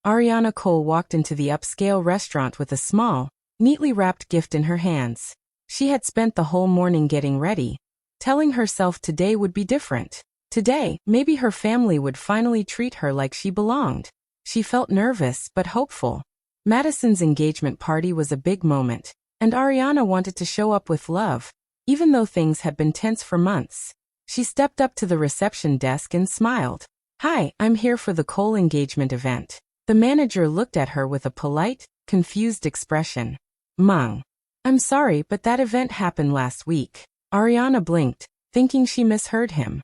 Ariana Cole walked into the upscale restaurant with a small, neatly wrapped gift in her hands. She had spent the whole morning getting ready, telling herself today would be different. Today, maybe her family would finally treat her like she belonged. She felt nervous but hopeful. Madison's engagement party was a big moment, and Ariana wanted to show up with love, even though things had been tense for months. She stepped up to the reception desk and smiled. "Hi, I'm here for the Cole engagement event." The manager looked at her with a polite, confused expression. "Mung. I'm sorry, but that event happened last week." Ariana blinked, thinking she misheard him.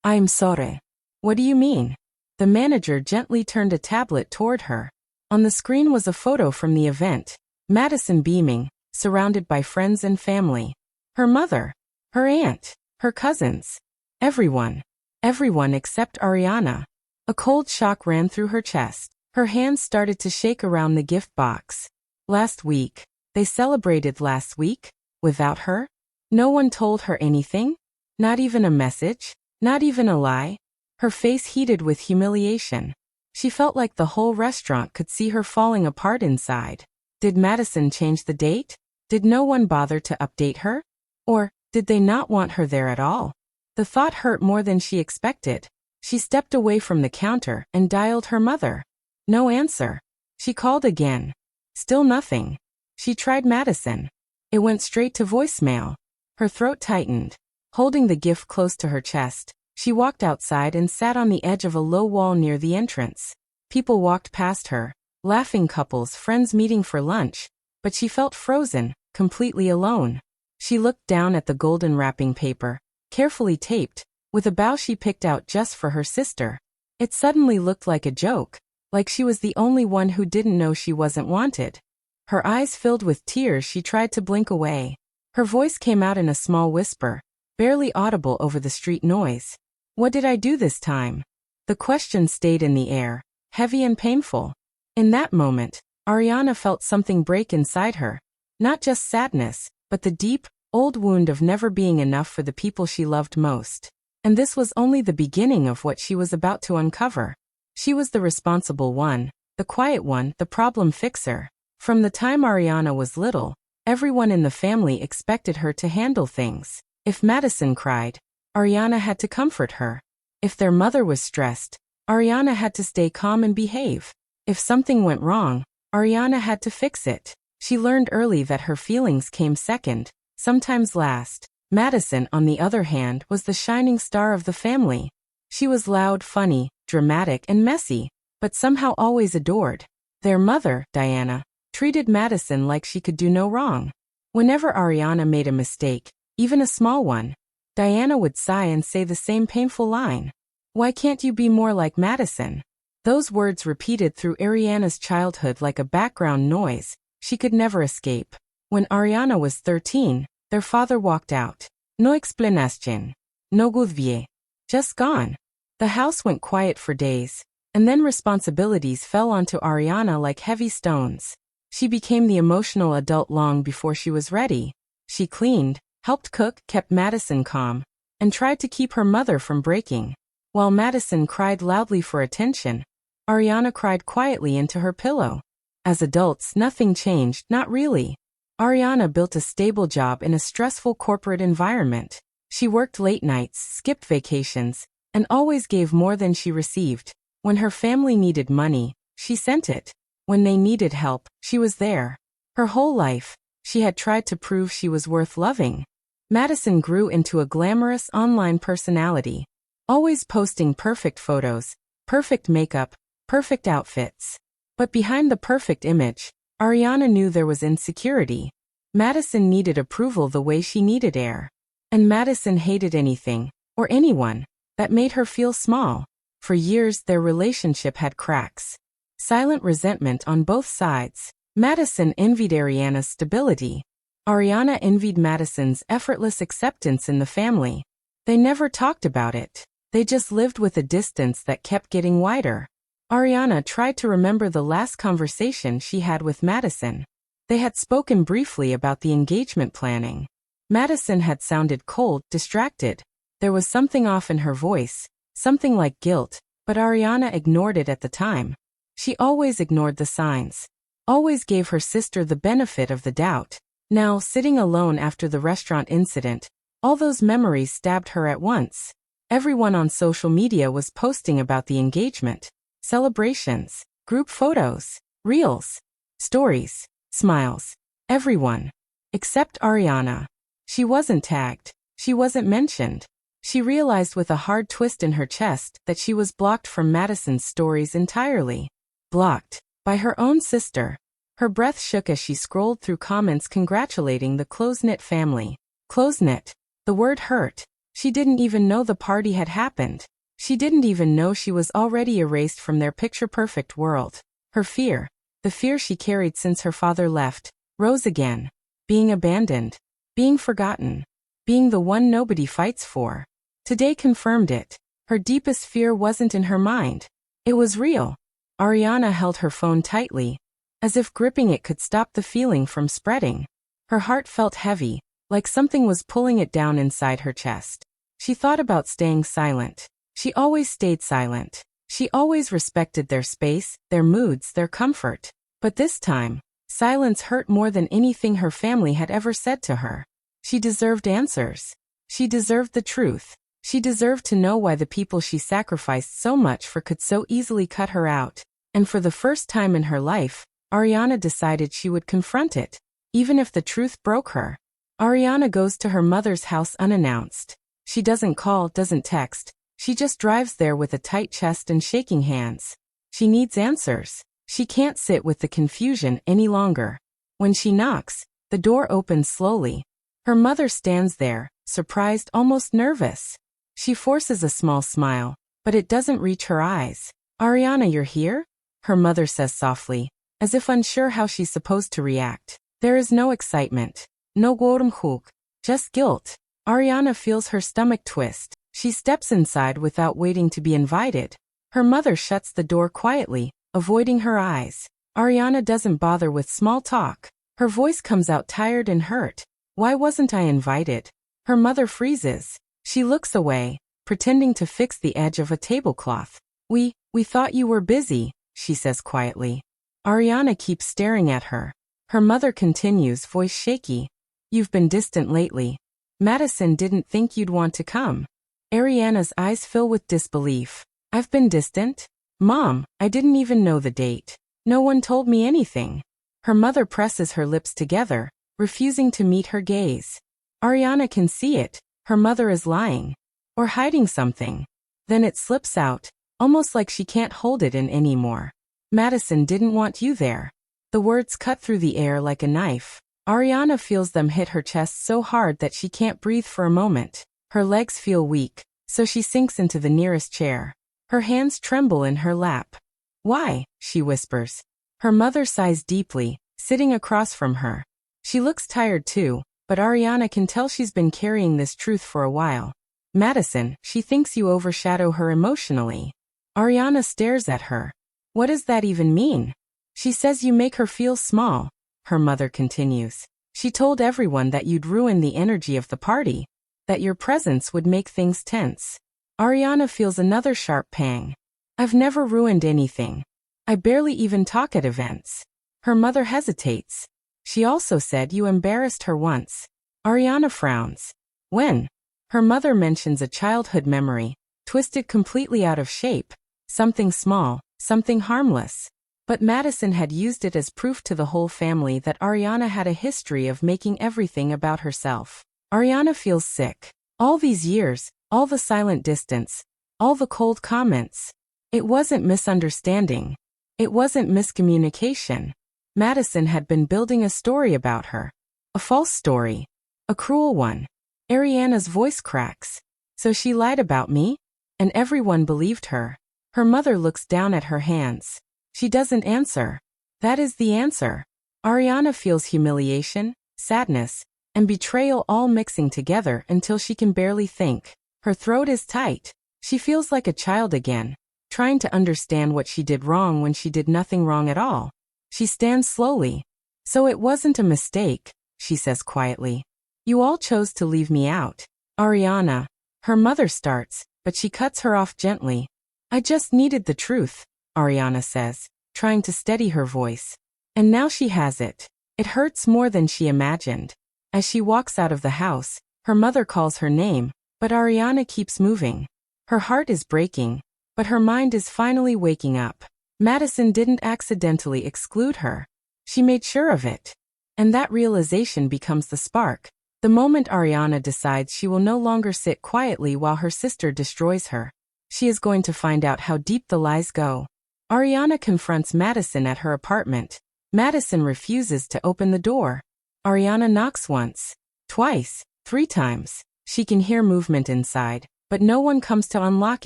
I'm sorry. What do you mean?" The manager gently turned a tablet toward her. On the screen was a photo from the event. Madison beaming, surrounded by friends and family. Her mother, her aunt, her cousins. Everyone. Everyone except Ariana. A cold shock ran through her chest. Her hands started to shake around the gift box. Last week. They celebrated last week? Without her? No one told her anything? Not even a message? Not even a lie? Her face heated with humiliation. She felt like the whole restaurant could see her falling apart inside. Did Madison change the date? Did no one bother to update her? Or did they not want her there at all? The thought hurt more than she expected. She stepped away from the counter and dialed her mother. No answer. She called again. Still nothing. She tried Madison. It went straight to voicemail. Her throat tightened. Holding the gift close to her chest, she walked outside and sat on the edge of a low wall near the entrance. People walked past her, laughing couples, friends meeting for lunch, but she felt frozen, completely alone. She looked down at the golden wrapping paper, carefully taped, with a bow she picked out just for her sister. It suddenly looked like a joke, like she was the only one who didn't know she wasn't wanted. Her eyes filled with tears, she tried to blink away. Her voice came out in a small whisper, barely audible over the street noise. "What did I do this time?" The question stayed in the air, heavy and painful. In that moment, Ariana felt something break inside her. Not just sadness, but the deep, old wound of never being enough for the people she loved most. And this was only the beginning of what she was about to uncover. She was the responsible one, the quiet one, the problem fixer. From the time Ariana was little, everyone in the family expected her to handle things. If Madison cried, Ariana had to comfort her. If their mother was stressed, Ariana had to stay calm and behave. If something went wrong, Ariana had to fix it. She learned early that her feelings came second, sometimes last. Madison, on the other hand, was the shining star of the family. She was loud, funny, dramatic, and messy, but somehow always adored. Their mother, Diana, treated Madison like she could do no wrong. Whenever Ariana made a mistake, even a small one, Diana would sigh and say the same painful line. "Why can't you be more like Madison?" Those words repeated through Ariana's childhood like a background noise she could never escape. When Ariana was 13, their father walked out. No explanation. No gudvie. Just gone. The house went quiet for days, and then responsibilities fell onto Ariana like heavy stones. She became the emotional adult long before she was ready. She cleaned, helped cook, kept Madison calm, and tried to keep her mother from breaking. While Madison cried loudly for attention, Ariana cried quietly into her pillow. As adults, nothing changed, not really. Ariana built a stable job in a stressful corporate environment. She worked late nights, skipped vacations, and always gave more than she received. When her family needed money, she sent it. When they needed help, she was there. Her whole life, she had tried to prove she was worth loving. Madison grew into a glamorous online personality, always posting perfect photos, perfect makeup, perfect outfits. But behind the perfect image, Ariana knew there was insecurity. Madison needed approval the way she needed air. And Madison hated anything, or anyone, that made her feel small. For years, their relationship had cracks. Silent resentment on both sides. Madison envied Ariana's stability. Ariana envied Madison's effortless acceptance in the family. They never talked about it. They just lived with a distance that kept getting wider. Ariana tried to remember the last conversation she had with Madison. They had spoken briefly about the engagement planning. Madison had sounded cold, distracted. There was something off in her voice, something like guilt, but Ariana ignored it at the time. She always ignored the signs. Always gave her sister the benefit of the doubt. Now, sitting alone after the restaurant incident, all those memories stabbed her at once. Everyone on social media was posting about the engagement. Celebrations, group photos, reels, stories, smiles. Everyone. Except Ariana. She wasn't tagged. She wasn't mentioned. She realized with a hard twist in her chest that she was blocked from Madison's stories entirely. Blocked. By her own sister. Her breath shook as she scrolled through comments congratulating the close-knit family. Close-knit. The word hurt. She didn't even know the party had happened. She didn't even know she was already erased from their picture-perfect world. Her fear, the fear she carried since her father left, rose again. Being abandoned. Being forgotten. Being the one nobody fights for. Today confirmed it. Her deepest fear wasn't in her mind. It was real. Ariana held her phone tightly, as if gripping it could stop the feeling from spreading. Her heart felt heavy, like something was pulling it down inside her chest. She thought about staying silent. She always stayed silent. She always respected their space, their moods, their comfort. But this time, silence hurt more than anything her family had ever said to her. She deserved answers. She deserved the truth. She deserved to know why the people she sacrificed so much for could so easily cut her out. And for the first time in her life, Ariana decided she would confront it, even if the truth broke her. Ariana goes to her mother's house unannounced. She doesn't call, doesn't text. She just drives there with a tight chest and shaking hands. She needs answers. She can't sit with the confusion any longer. When she knocks, the door opens slowly. Her mother stands there, surprised, almost nervous. She forces a small smile, but it doesn't reach her eyes. "Ariana, you're here?" her mother says softly, as if unsure how she's supposed to react. There is no excitement. No gormhook. Just guilt. Ariana feels her stomach twist. She steps inside without waiting to be invited. Her mother shuts the door quietly, avoiding her eyes. Ariana doesn't bother with small talk. Her voice comes out tired and hurt. "Why wasn't I invited?" Her mother freezes. She looks away, pretending to fix the edge of a tablecloth. We thought you were busy," she says quietly. Ariana keeps staring at her. Her mother continues, voice shaky. "You've been distant lately. Madison didn't think you'd want to come." Ariana's eyes fill with disbelief. "I've been distant? Mom, I didn't even know the date. No one told me anything." Her mother presses her lips together, refusing to meet her gaze. Ariana can see it. Her mother is lying. Or hiding something. Then it slips out, almost like she can't hold it in anymore. "Madison didn't want you there." The words cut through the air like a knife. Ariana feels them hit her chest so hard that she can't breathe for a moment. Her legs feel weak, so she sinks into the nearest chair. Her hands tremble in her lap. "Why?" she whispers. Her mother sighs deeply, sitting across from her. She looks tired too, but Ariana can tell she's been carrying this truth for a while. "Madison, she thinks you overshadow her emotionally." Ariana stares at her. "What does that even mean?" "She says you make her feel small," her mother continues. "She told everyone that you'd ruin the energy of the party, that your presence would make things tense." Ariana feels another sharp pang. "I've never ruined anything. I barely even talk at events." Her mother hesitates. "She also said you embarrassed her once." Ariana frowns. "When?" Her mother mentions a childhood memory, twisted completely out of shape. Something small, something harmless. But Madison had used it as proof to the whole family that Ariana had a history of making everything about herself. Ariana feels sick. All these years, all the silent distance, all the cold comments. It wasn't misunderstanding. It wasn't miscommunication. Madison had been building a story about her. A false story. A cruel one. Ariana's voice cracks. "So she lied about me?" And everyone believed her. Her mother looks down at her hands. She doesn't answer. That is the answer. Ariana feels humiliation, sadness, and betrayal all mixing together until she can barely think. Her throat is tight. She feels like a child again, trying to understand what she did wrong when she did nothing wrong at all. She stands slowly. "So it wasn't a mistake," she says quietly. "You all chose to leave me out." "Ariana," her mother starts, but she cuts her off gently. "I just needed the truth," Ariana says. trying to steady her voice. And now she has it. It hurts more than she imagined. As she walks out of the house, her mother calls her name, but Ariana keeps moving. Her heart is breaking, but her mind is finally waking up. Madison didn't accidentally exclude her. She made sure of it. And that realization becomes the spark. The moment Ariana decides she will no longer sit quietly while her sister destroys her. She is going to find out how deep the lies go. Ariana confronts Madison at her apartment. Madison refuses to open the door. Ariana knocks once, twice, 3 times. She can hear movement inside, but no one comes to unlock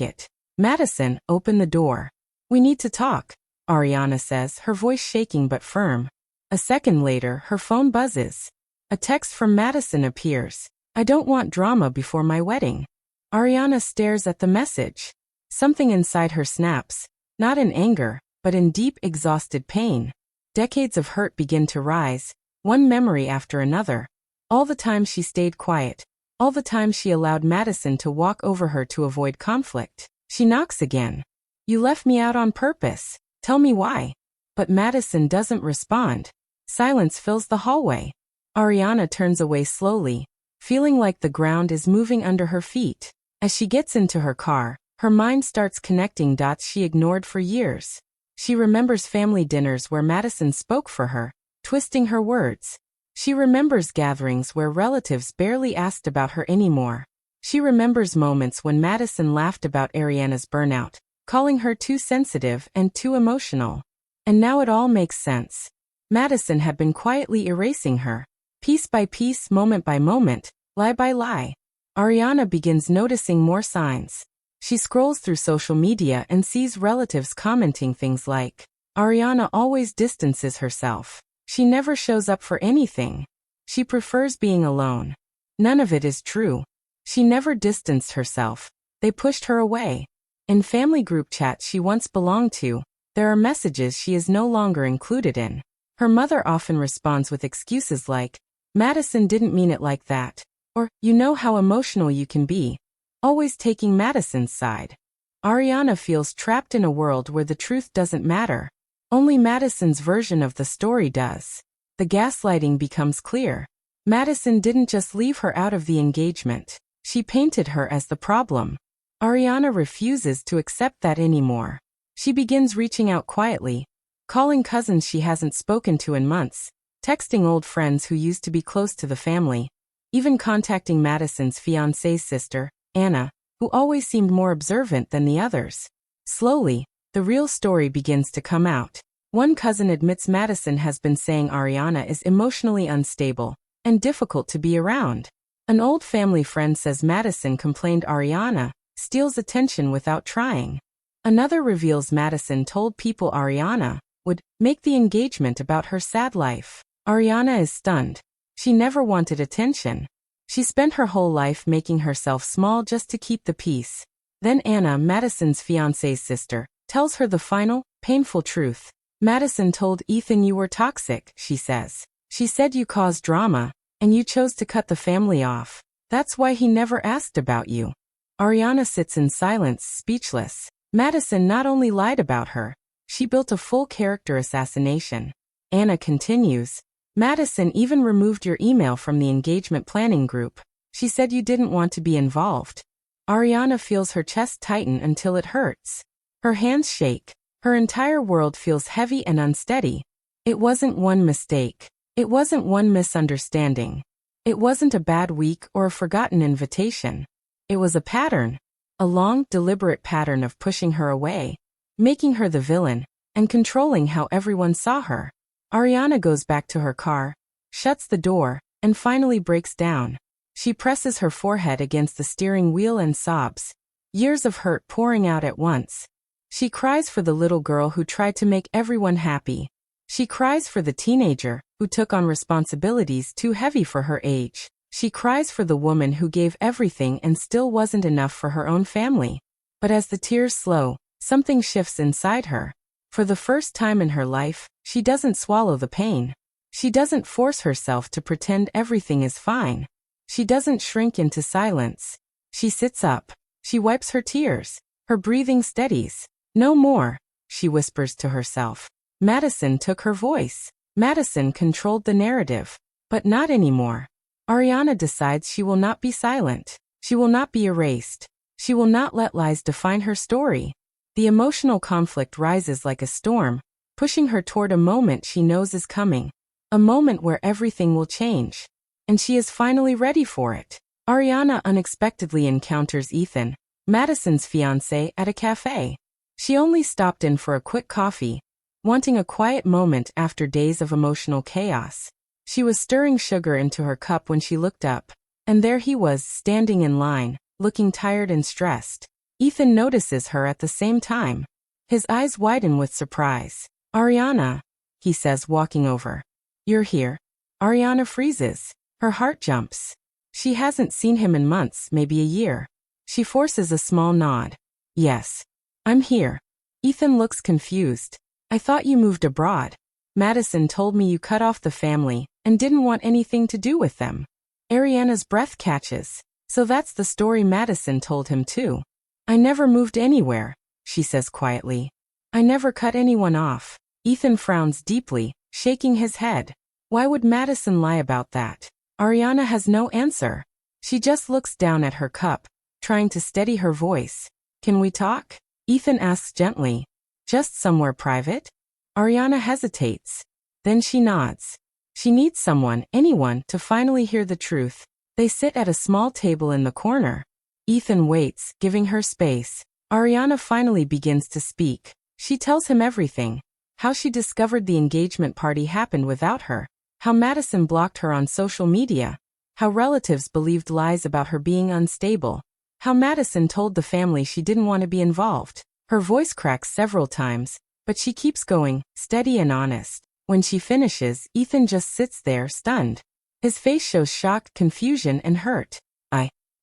it. Madison, open the door. We need to talk, Ariana says, her voice shaking but firm. A second later, her phone buzzes. A text from Madison appears. I don't want drama before my wedding. Ariana stares at the message. Something inside her snaps, not in anger, but in deep, exhausted pain. Decades of hurt begin to rise, one memory after another. All the time she stayed quiet. All the time she allowed Madison to walk over her to avoid conflict. She knocks again. You left me out on purpose. Tell me why. But Madison doesn't respond. Silence fills the hallway. Ariana turns away slowly, feeling like the ground is moving under her feet. As she gets into her car, her mind starts connecting dots she ignored for years. She remembers family dinners where Madison spoke for her, twisting her words. She remembers gatherings where relatives barely asked about her anymore. She remembers moments when Madison laughed about Ariana's burnout, calling her too sensitive and too emotional. And now it all makes sense. Madison had been quietly erasing her. Piece by piece, moment by moment, lie by lie. Ariana begins noticing more signs. She scrolls through social media and sees relatives commenting things like, Ariana always distances herself. She never shows up for anything. She prefers being alone. None of it is true. She never distanced herself. They pushed her away. In family group chats she once belonged to, there are messages she is no longer included in. Her mother often responds with excuses like, Madison didn't mean it like that. Or, you know how emotional you can be. Always taking Madison's side. Ariana feels trapped in a world where the truth doesn't matter. Only Madison's version of the story does. The gaslighting becomes clear. Madison didn't just leave her out of the engagement. She painted her as the problem. Ariana refuses to accept that anymore. She begins reaching out quietly, calling cousins she hasn't spoken to in months, texting old friends who used to be close to the family, even contacting Madison's fiancé's sister, Anna, who always seemed more observant than the others. Slowly, the real story begins to come out. One cousin admits Madison has been saying Ariana is emotionally unstable and difficult to be around. An old family friend says Madison complained Ariana steals attention without trying. Another reveals Madison told people Ariana would make the engagement about her sad life. Ariana is stunned. She never wanted attention. She spent her whole life making herself small just to keep the peace. Then Anna, Madison's fiancé's sister, tells her the final, painful truth. Madison told Ethan you were toxic, she says. She said you caused drama, and you chose to cut the family off. That's why he never asked about you. Ariana sits in silence, speechless. Madison not only lied about her, she built a full character assassination. Anna continues. Madison even removed your email from the engagement planning group. She said you didn't want to be involved. Ariana feels her chest tighten until it hurts. Her hands shake. Her entire world feels heavy and unsteady. It wasn't one mistake. It wasn't one misunderstanding. It wasn't a bad week or a forgotten invitation. It was a pattern. A long, deliberate pattern of pushing her away, making her the villain, and controlling how everyone saw her. Ariana goes back to her car, shuts the door, and finally breaks down. She presses her forehead against the steering wheel and sobs. Years of hurt pouring out at once. She cries for the little girl who tried to make everyone happy. She cries for the teenager who took on responsibilities too heavy for her age. She cries for the woman who gave everything and still wasn't enough for her own family. But as the tears slow, something shifts inside her. For the first time in her life, she doesn't swallow the pain. She doesn't force herself to pretend everything is fine. She doesn't shrink into silence. She sits up. She wipes her tears. Her breathing steadies. No more, she whispers to herself. Madison took her voice. Madison controlled the narrative. But not anymore. Ariana decides she will not be silent. She will not be erased. She will not let lies define her story. The emotional conflict rises like a storm, pushing her toward a moment she knows is coming. A moment where everything will change. And she is finally ready for it. Ariana unexpectedly encounters Ethan, Madison's fiancé, at a cafe. She only stopped in for a quick coffee, wanting a quiet moment after days of emotional chaos. She was stirring sugar into her cup when she looked up, and there he was, standing in line, looking tired and stressed. Ethan notices her at the same time. His eyes widen with surprise. "Ariana," he says, walking over. "You're here." Ariana freezes. Her heart jumps. She hasn't seen him in months, maybe a year. She forces a small nod. "Yes. I'm here." Ethan looks confused. "I thought you moved abroad. Madison told me you cut off the family and didn't want anything to do with them." Ariana's breath catches. So that's the story Madison told him too. "I never moved anywhere," she says quietly. "I never cut anyone off." Ethan frowns deeply, shaking his head. Why would Madison lie about that? Ariana has no answer. She just looks down at her cup, trying to steady her voice. "Can we talk?" Ethan asks gently. "Just somewhere private?" Ariana hesitates. Then she nods. She needs someone, anyone, to finally hear the truth. They sit at a small table in the corner. Ethan waits, giving her space. Ariana finally begins to speak. She tells him everything. How she discovered the engagement party happened without her. How Madison blocked her on social media. How relatives believed lies about her being unstable. How Madison told the family she didn't want to be involved. Her voice cracks several times, but she keeps going, steady and honest. When she finishes, Ethan just sits there, stunned. His face shows shock, confusion, and hurt.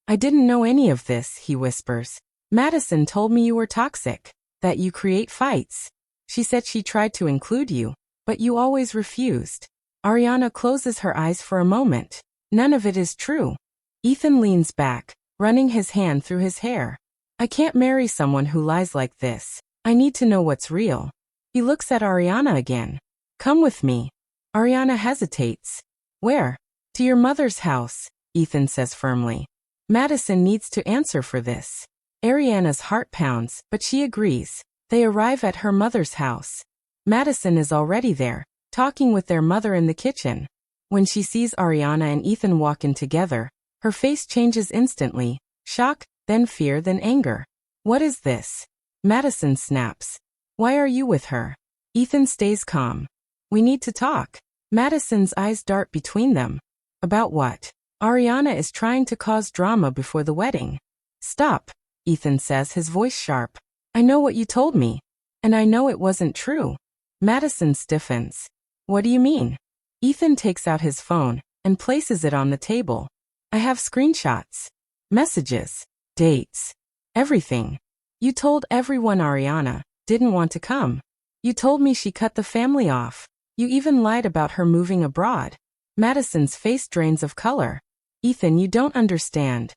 I didn't know any of this," he whispers. "Madison told me you were toxic, that you create fights. She said she tried to include you, but you always refused." Ariana closes her eyes for a moment. None of it is true. Ethan leans back, running his hand through his hair. "I can't marry someone who lies like this. I need to know what's real." He looks at Ariana again. "Come with me." Ariana hesitates. "Where?" "To your mother's house," Ethan says firmly. Madison needs to answer for this. Ariana's heart pounds, but she agrees. They arrive at her mother's house. Madison is already there, talking with their mother in the kitchen. When she sees Ariana and Ethan walk in together, her face changes instantly. Shock, then fear, then anger. "What is this?" Madison snaps. "Why are you with her?" Ethan stays calm. "We need to talk." Madison's eyes dart between them. "About what?" Ariana is trying to cause drama before the wedding. "Stop," Ethan says, his voice sharp. "I know what you told me. And I know it wasn't true." Madison stiffens. "What do you mean?" Ethan takes out his phone and places it on the table. "I have screenshots. Messages. Dates. Everything. You told everyone Ariana didn't want to come. You told me she cut the family off. You even lied about her moving abroad." Madison's face drains of color. "Ethan, you don't understand."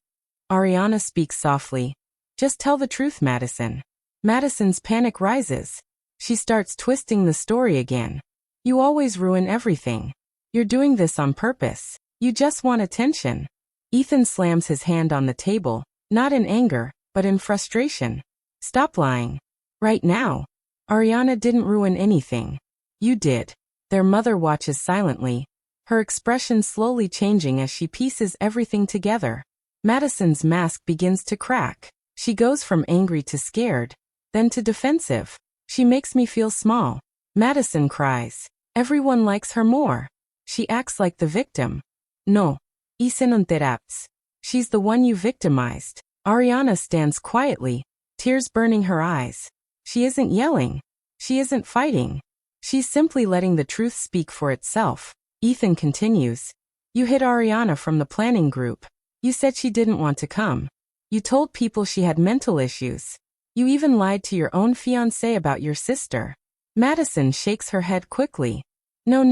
Ariana speaks softly. "Just tell the truth, Madison." Madison's panic rises. She starts twisting the story again. "You always ruin everything. You're doing this on purpose. You just want attention." Ethan slams his hand on the table, not in anger, but in frustration. "Stop lying. Right now." Ariana didn't ruin anything. "You did." Their mother watches silently, her expression slowly changing as she pieces everything together. Madison's mask begins to crack. She goes from angry to scared, then to defensive. "She makes me feel small." Madison cries. "Everyone likes her more." She acts like the victim. "No. Isen unteraps. She's the one you victimized." Ariana stands quietly, tears burning her eyes. She isn't yelling. She isn't fighting. She's simply letting the truth speak for itself. Ethan continues. "You hid Ariana from the planning group. You said she didn't want to come. You told people she had mental issues. You even lied to your own fiancé about your sister." Madison shakes her head quickly. No,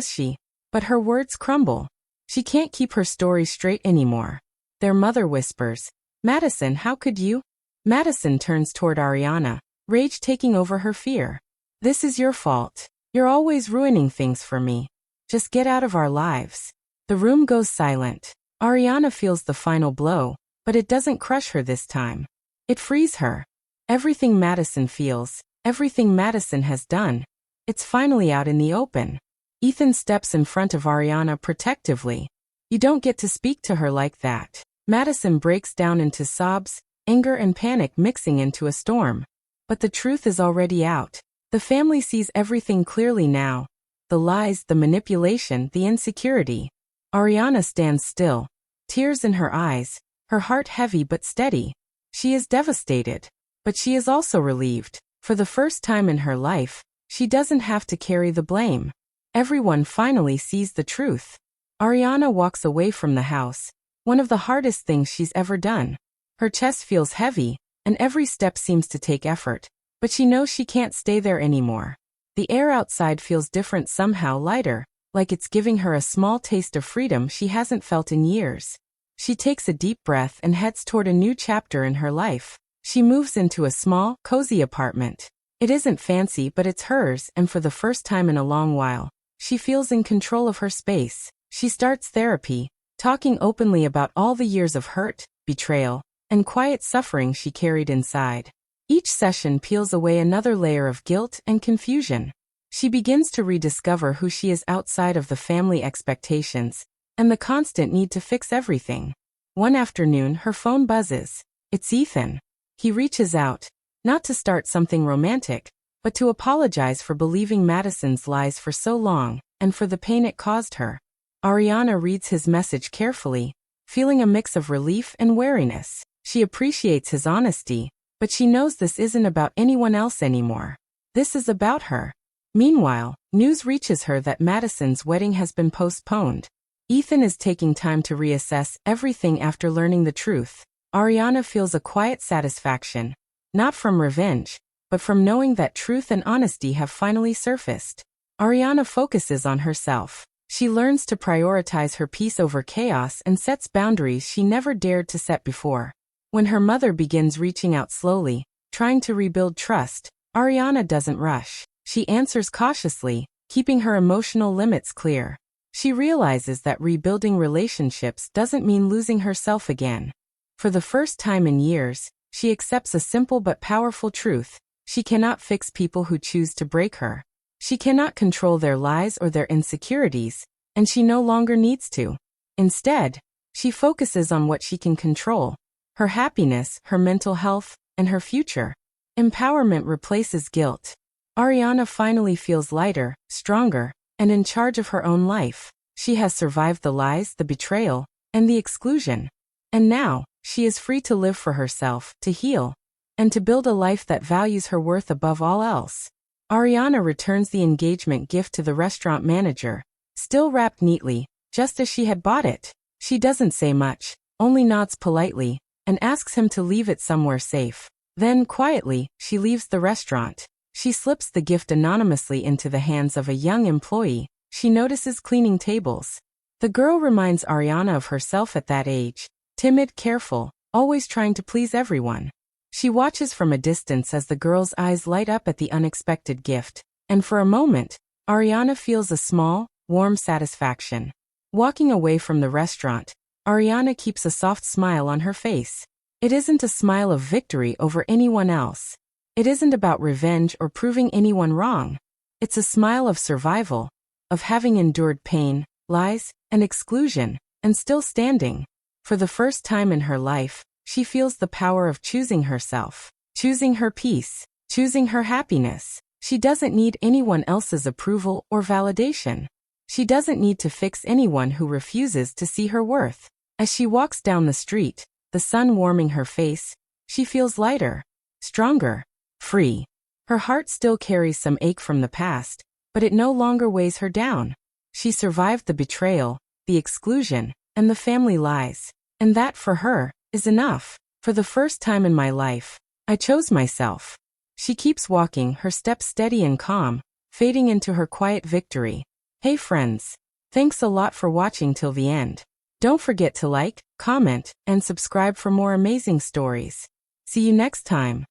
she." But her words crumble. She can't keep her story straight anymore. Their mother whispers, "Madison, how could you?" Madison turns toward Ariana, rage taking over her fear. "This is your fault. You're always ruining things for me. Just get out of our lives. The room goes silent. Ariana feels the final blow, but it doesn't crush her this time. It frees her. Everything Madison feels, everything Madison has done, it's finally out in the open. Ethan steps in front of Ariana protectively. You don't get to speak to her like that. Madison breaks down into sobs, anger and panic mixing into a storm. But the truth is already out. The family sees everything clearly now. The lies, the manipulation, the insecurity. Ariana stands still, tears in her eyes, her heart heavy but steady. She is devastated, but she is also relieved. For the first time in her life, she doesn't have to carry the blame. Everyone finally sees the truth. Ariana walks away from the house, one of the hardest things she's ever done. Her chest feels heavy, and every step seems to take effort, but she knows she can't stay there anymore. The air outside feels different, somehow lighter, like it's giving her a small taste of freedom she hasn't felt in years. She takes a deep breath and heads toward a new chapter in her life. She moves into a small, cozy apartment. It isn't fancy, but it's hers, and for the first time in a long while, she feels in control of her space. She starts therapy, talking openly about all the years of hurt, betrayal, and quiet suffering she carried inside. Each session peels away another layer of guilt and confusion. She begins to rediscover who she is outside of the family expectations and the constant need to fix everything. One afternoon, her phone buzzes. It's Ethan. He reaches out, not to start something romantic, but to apologize for believing Madison's lies for so long, and for the pain it caused her. Ariana reads his message carefully, feeling a mix of relief and wariness. She appreciates his honesty, but she knows this isn't about anyone else anymore. This is about her. Meanwhile, news reaches her that Madison's wedding has been postponed. Ethan is taking time to reassess everything after learning the truth. Ariana feels a quiet satisfaction, not from revenge, but from knowing that truth and honesty have finally surfaced. Ariana focuses on herself. She learns to prioritize her peace over chaos and sets boundaries she never dared to set before. When her mother begins reaching out slowly, trying to rebuild trust, Ariana doesn't rush. She answers cautiously, keeping her emotional limits clear. She realizes that rebuilding relationships doesn't mean losing herself again. For the first time in years, she accepts a simple but powerful truth. She cannot fix people who choose to break her. She cannot control their lies or their insecurities, and she no longer needs to. Instead, she focuses on what she can control: her happiness, her mental health, and her future. Empowerment replaces guilt. Ariana finally feels lighter, stronger, and in charge of her own life. She has survived the lies, the betrayal, and the exclusion. And now, she is free to live for herself, to heal, and to build a life that values her worth above all else. Ariana returns the engagement gift to the restaurant manager, still wrapped neatly, just as she had bought it. She doesn't say much, only nods politely, and asks him to leave it somewhere safe. Then, quietly, she leaves the restaurant. She slips the gift anonymously into the hands of a young employee she notices cleaning tables. The girl reminds Ariana of herself at that age, timid, careful, always trying to please everyone. She watches from a distance as the girl's eyes light up at the unexpected gift, and for a moment, Ariana feels a small, warm satisfaction. Walking away from the restaurant, Ariana keeps a soft smile on her face. It isn't a smile of victory over anyone else. It isn't about revenge or proving anyone wrong. It's a smile of survival, of having endured pain, lies, and exclusion, and still standing. For the first time in her life, she feels the power of choosing herself, choosing her peace, choosing her happiness. She doesn't need anyone else's approval or validation. She doesn't need to fix anyone who refuses to see her worth. As she walks down the street, the sun warming her face, she feels lighter, stronger, free. Her heart still carries some ache from the past, but it no longer weighs her down. She survived the betrayal, the exclusion, and the family lies. And that, for her, is enough. For the first time in my life, I chose myself. She keeps walking, her steps steady and calm, fading into her quiet victory. Hey friends, thanks a lot for watching till the end. Don't forget to like, comment, and subscribe for more amazing stories. See you next time.